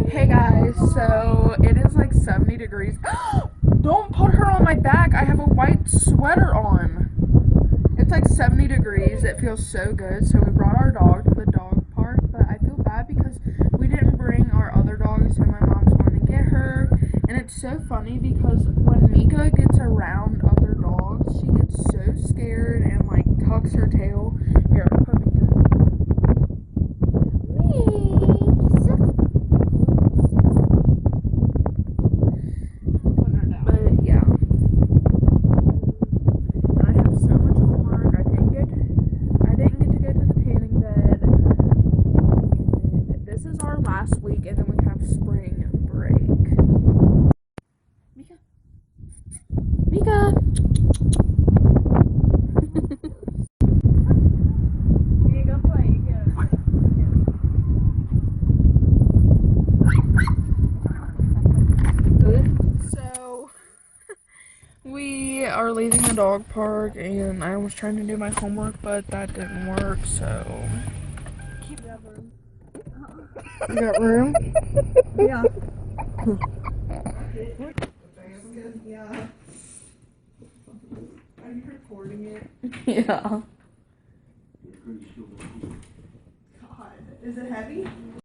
Hey guys, so it is like 70 degrees. Don't put her on my back. I have a white sweater on. It's like 70 degrees. It feels so good. So we brought our dog to the dog park, but I feel bad because we didn't bring our other dogs, so my mom's going to get her. And it's so funny because when Mika gets around other dogs, she gets so scared and like tucks her tail. Here, put Mika. But yeah. And I have so much homework. I didn't get to go to the tanning bed. And this is our last week, and then we have spring break. Mika. Mika. You go play. You go. So we are leaving the dog park, and I was trying to do my homework, but that didn't work. So keep that room. You got room? Yeah. Yeah. Are you recording it? Yeah. God. Is it heavy?